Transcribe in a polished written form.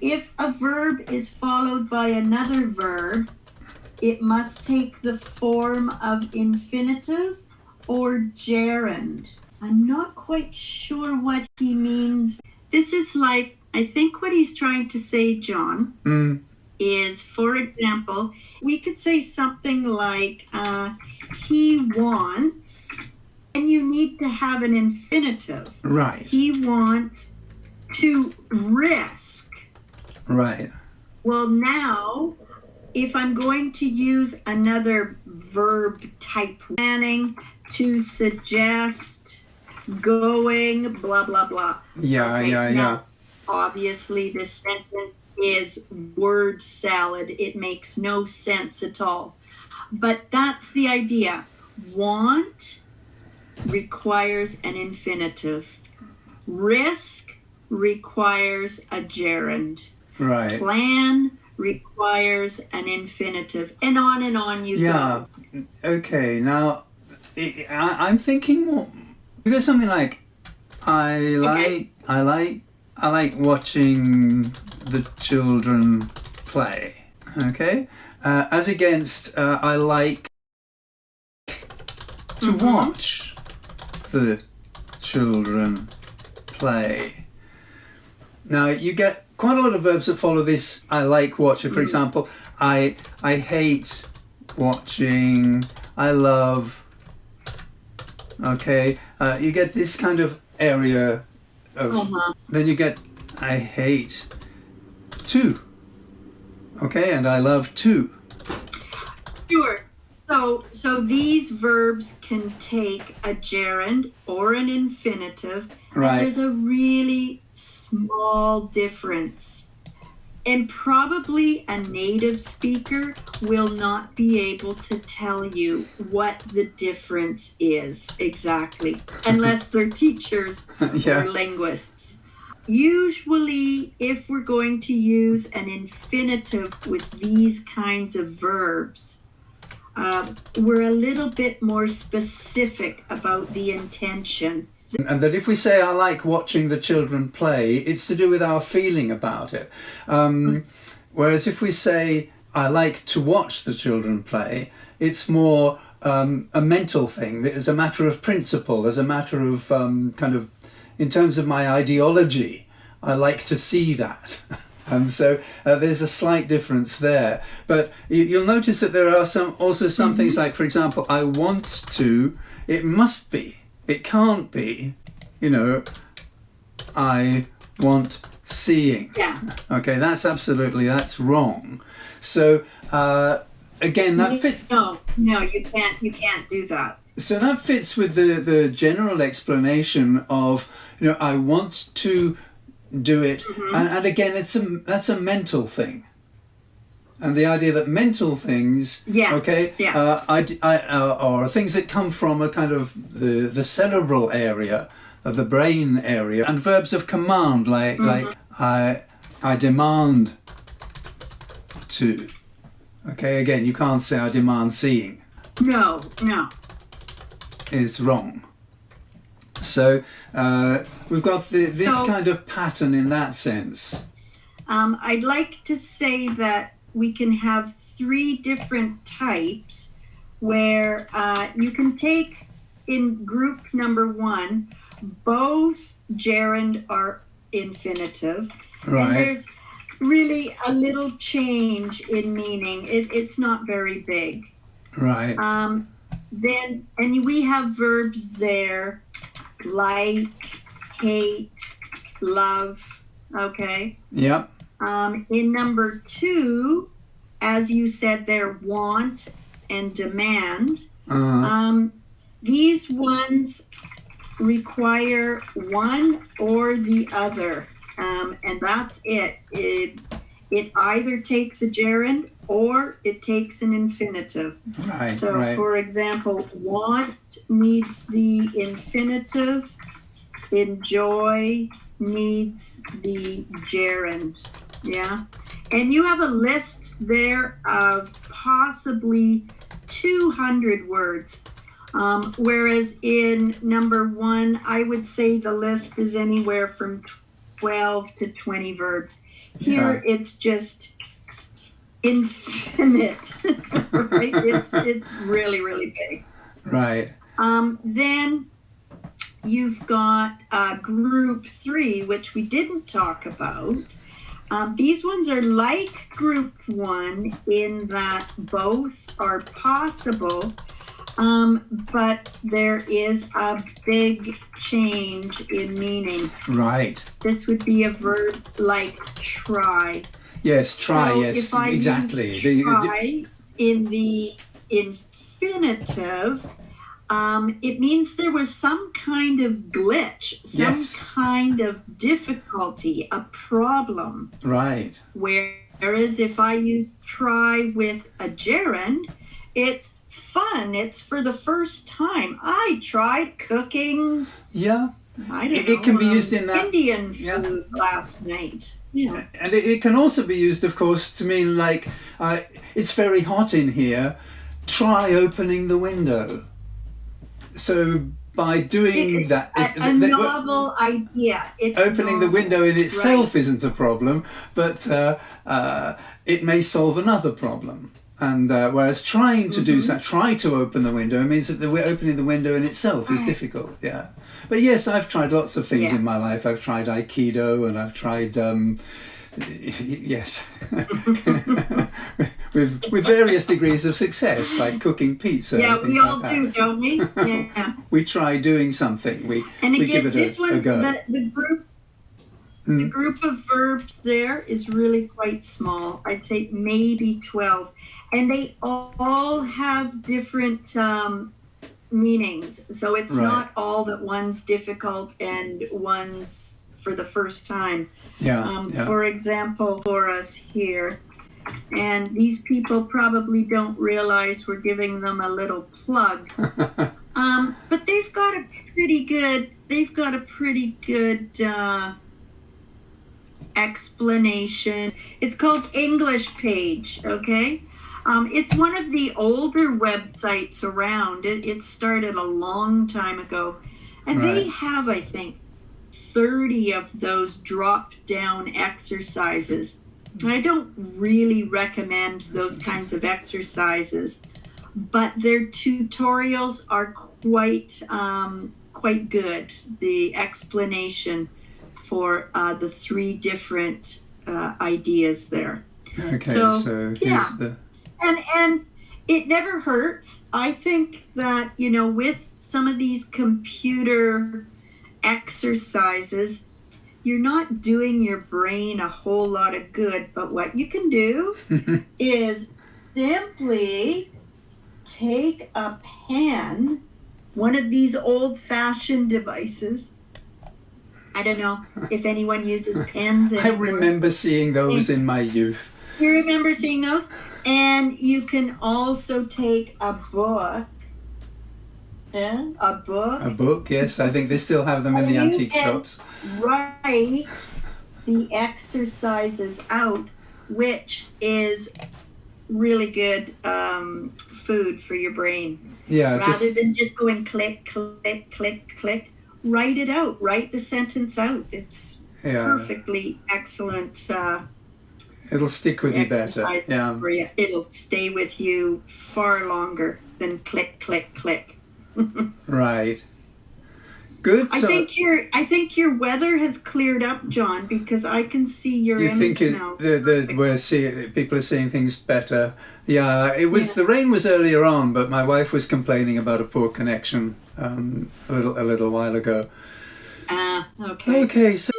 If a verb is followed by another verb, it must take the form of infinitive or gerund. I'm not quite sure what he means. This is like, I think what he's trying to say, John, is, for example, we could say something like, he wants, and you need to have an infinitive. Right. He wants to risk. Right. Well, now, if I'm going to use another verb type, planning, to suggest, going, blah, blah, blah. Yeah, Okay, yeah, now, yeah. obviously, this sentence is word salad. It makes no sense at all. But that's the idea. Want requires an infinitive. Risk requires a gerund. Right. Plan requires an infinitive. And on you Yeah. go. Okay. Now, I'm thinking more. You got something like, I like watching the children play. Okay. As against, I like to watch the children play. Now you get quite a lot of verbs that follow this I like watching. For example, I hate watching, I love. Okay, you get this kind of area of, then you get I hate to. Okay, and I love to. Sure. So these verbs can take a gerund or an infinitive. Right. And there's a really small difference. And probably a native speaker will not be able to tell you what the difference is exactly, unless they're teachers Yeah. or linguists. Usually, if we're going to use an infinitive with these kinds of verbs, we're a little bit more specific about the intention. And that if we say I like watching the children play, it's to do with our feeling about it. Whereas if we say I like to watch the children play, it's more a mental thing. It's a matter of principle. As a matter of kind of, in terms of my ideology, I like to see that. And so there's a slight difference there. But you'll notice that there are some things like, for example, I want to, it must be. It can't be, I want seeing. Yeah. Okay, that's wrong. So again, that fits. No, you can't do that. So that fits with the general explanation of, I want to do it, and again, that's a mental thing. And the idea that mental things, or things that come from a kind of the cerebral area of the brain area, and verbs of command like I demand to. Okay, again, you can't say I demand seeing. No. Is wrong. So we've got this kind of pattern in that sense. I'd like to say that we can have 3 different types where you can take in group number 1, both gerund or infinitive. Right. And there's really a little change in meaning. It's not very big. Right. Then, and we have verbs there like, hate, love, okay? Yep. In number 2, as you said there, want and demand. These ones require one or the other, and that's it. It either takes a gerund or it takes an infinitive. Right. So, right. for example, want needs the infinitive. Enjoy needs the gerund. Yeah. And you have a list there of possibly 200 words. Whereas in number 1, I would say the list is anywhere from 12 to 20 verbs. Here it's just infinite, right? It's really, really big. Right. Then you've got group 3, which we didn't talk about. These ones are like group 1 in that both are possible, but there is a big change in meaning. Right. This would be a verb like try. Yes, try, So yes, if I exactly. use try in the infinitive, it means there was some kind of glitch, some Yes. kind of difficulty, a problem. Right. Whereas if I use try with a gerund, it's fun. It's for the first time. I tried cooking, Yeah. I don't It know, can be used in that. Indian Yeah. food last night. Yeah. And it can also be used, of course, to mean like, it's very hot in here, try opening the window. So by doing that, A novel idea. It's opening the novel. window in itself Right. isn't a problem, but it may solve another problem. And whereas trying to do that, try to open the window, means that opening the window in itself is Right. difficult. Yeah. But yes, I've tried lots of things Yeah. in my life. I've tried Aikido, and I've tried yes, with various degrees of success, like cooking pizza. Yeah, and things we all like that. do, don't we? Yeah. We try doing something. We And we again, give it this a one, go. the group of verbs there is really quite small. I'd say maybe 12. And they all have different meanings. So it's Right. not all that one's difficult and one's for the first time. Yeah, yeah. For example, for us here, and these people probably don't realize we're giving them a little plug. But they've got a pretty good explanation. It's called English Page, okay? It's one of the older websites around. It started a long time ago. And they Right. have, I think, 30 of those drop-down exercises. And I don't really recommend those kinds of exercises, but their tutorials are quite good. The explanation for the 3 different ideas there. Okay, So, so yeah. here's the And it never hurts. I think that, with some of these computer exercises, you're not doing your brain a whole lot of good, but what you can do is simply take a pen, one of these old-fashioned devices. I don't know if anyone uses pens I anymore. remember seeing those in my youth. You remember seeing those? And you can also take a book. Yeah, a book. A book, yes. I think they still have them in the You antique can shops. Write the exercises out, which is really good food for your brain. Yeah, Rather than just going click, click, click, click, write it out. Write the sentence out. It's yeah. perfectly excellent It'll stick with you better. exercises Yeah. for you. It'll stay with you far longer than click, click, click. Right. Good. I So think your weather has cleared up, John, because I can see your you image think now. people are seeing things better. Yeah, it was Yeah. the rain was earlier on, but my wife was complaining about a poor connection a little while ago. Okay. Okay, so